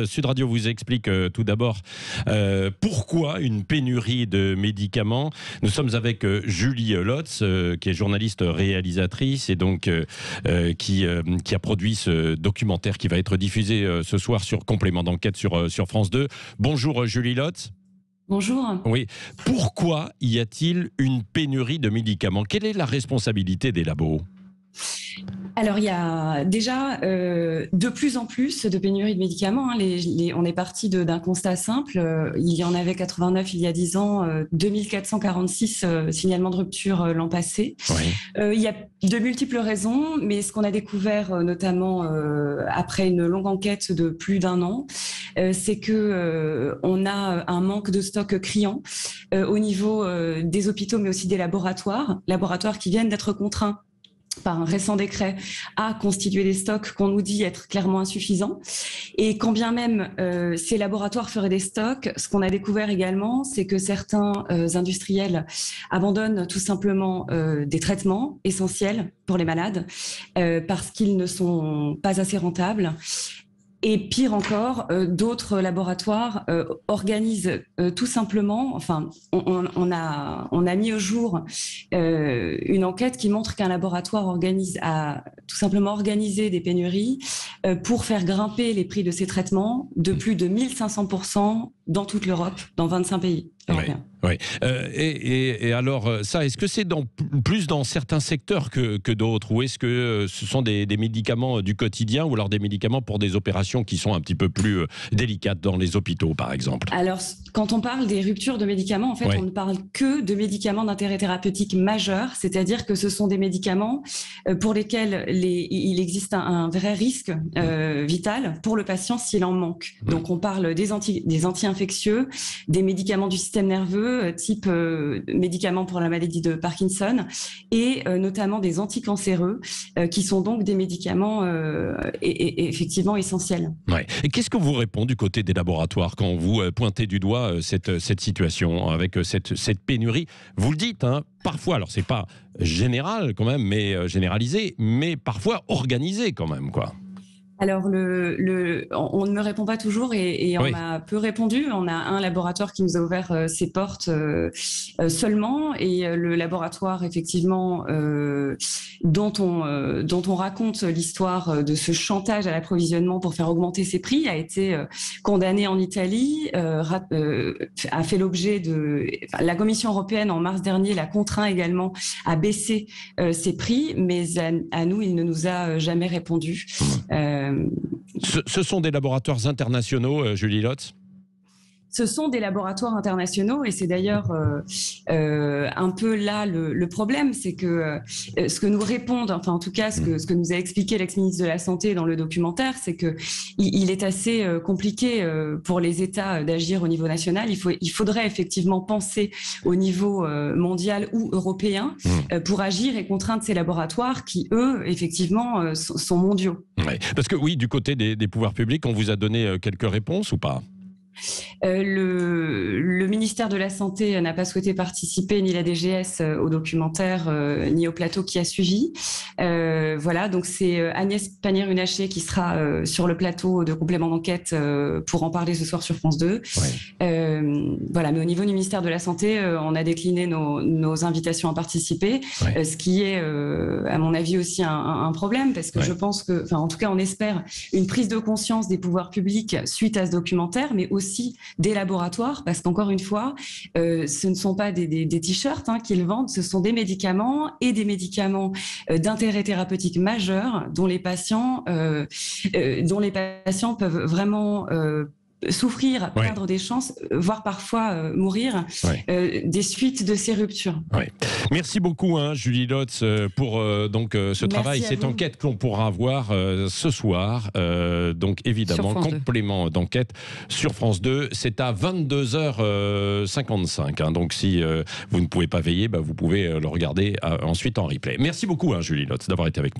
Sud Radio vous explique tout d'abord pourquoi une pénurie de médicaments. Nous sommes avec Julie Lotz, qui est journaliste réalisatrice et donc qui a produit ce documentaire qui va être diffusé ce soir sur Complément d'enquête sur France 2. Bonjour Julie Lotz. Bonjour. Oui. Pourquoi y a-t-il une pénurie de médicaments? Quelle est la responsabilité des labos? Alors, il y a déjà de plus en plus de pénuries de médicaments. On est parti d'un constat simple. Il y en avait 89 il y a 10 ans, 2446 signalements de rupture l'an passé. Oui. Il y a de multiples raisons, mais ce qu'on a découvert notamment après une longue enquête de plus d'un an, c'est que on a un manque de stock criant au niveau des hôpitaux, mais aussi des laboratoires qui viennent d'être contraints par un récent décret à constituer des stocks qu'on nous dit être clairement insuffisants. Et quand bien même ces laboratoires feraient des stocks, ce qu'on a découvert également, c'est que certains industriels abandonnent tout simplement des traitements essentiels pour les malades parce qu'ils ne sont pas assez rentables. Et pire encore, d'autres laboratoires organisent tout simplement, enfin, on a mis au jour une enquête qui montre qu'un laboratoire a tout simplement organisé des pénuries pour faire grimper les prix de ces traitements de plus de 1500% dans toute l'Europe, dans 25 pays européens. Oui. Et alors, ça, est-ce que c'est plus dans certains secteurs que d'autres, ou est-ce que ce sont des médicaments du quotidien, ou alors des médicaments pour des opérations qui sont un petit peu plus délicates dans les hôpitaux, par exemple? Alors, quand on parle des ruptures de médicaments, en fait, on ne parle que de médicaments d'intérêt thérapeutique majeur, c'est-à-dire que ce sont des médicaments pour lesquels il existe un vrai risque vital pour le patient s'il en manque. Donc, on parle des anti-infectieux, des médicaments du système nerveux, type médicaments pour la maladie de Parkinson, et notamment des anticancéreux, qui sont donc des médicaments effectivement essentiels. Ouais. Et qu'est-ce que vous répond du côté des laboratoires quand vous pointez du doigt cette situation avec cette pénurie? Vous le dites, hein, parfois, alors c'est pas général quand même, mais généralisé, mais parfois organisé quand même, quoi. Alors, on ne me répond pas toujours et on m'a peu répondu. On a un laboratoire qui nous a ouvert ses portes seulement, et le laboratoire, effectivement, dont on raconte l'histoire de ce chantage à l'approvisionnement pour faire augmenter ses prix, a été condamné en Italie, a fait l'objet la Commission européenne en mars dernier l'a contraint également à baisser ses prix, mais à nous, il ne nous a jamais répondu. Ce sont des laboratoires internationaux, Julie Lotz? Ce sont des laboratoires internationaux, et c'est d'ailleurs un peu là le problème, c'est que ce que nous répondent, enfin en tout cas ce que nous a expliqué l'ex-ministre de la Santé dans le documentaire, c'est que il est assez compliqué pour les États d'agir au niveau national. Il faudrait effectivement penser au niveau mondial ou européen pour agir et contraindre ces laboratoires qui, eux, effectivement, sont mondiaux. Ouais. Parce que oui, du côté des pouvoirs publics, on vous a donné quelques réponses ou pas? Le ministère de la Santé n'a pas souhaité participer, ni la DGS, au documentaire, ni au plateau qui a suivi. Voilà, donc c'est Agnès Pannier-Runacher qui sera sur le plateau de Complément d'enquête pour en parler ce soir sur France 2. Ouais. Voilà, mais au niveau du ministère de la Santé, on a décliné nos invitations à participer, ce qui est, à mon avis, aussi un problème, parce que je pense que, enfin, en tout cas, on espère une prise de conscience des pouvoirs publics suite à ce documentaire, mais aussi des laboratoires, parce qu'encore une fois, ce ne sont pas des t-shirts qu'ils vendent, ce sont des médicaments, et des médicaments d'intérêt thérapeutique majeur dont les patients peuvent vraiment souffrir, perdre des chances, voire parfois mourir des suites de ces ruptures. Ouais. Merci beaucoup, Julie Lotz, pour donc ce travail, cette enquête qu'on pourra voir ce soir. Donc évidemment, Complément d'enquête sur France 2. C'est à 22h55. Donc si vous ne pouvez pas veiller, vous pouvez le regarder ensuite en replay. Merci beaucoup, Julie Lotz, d'avoir été avec nous.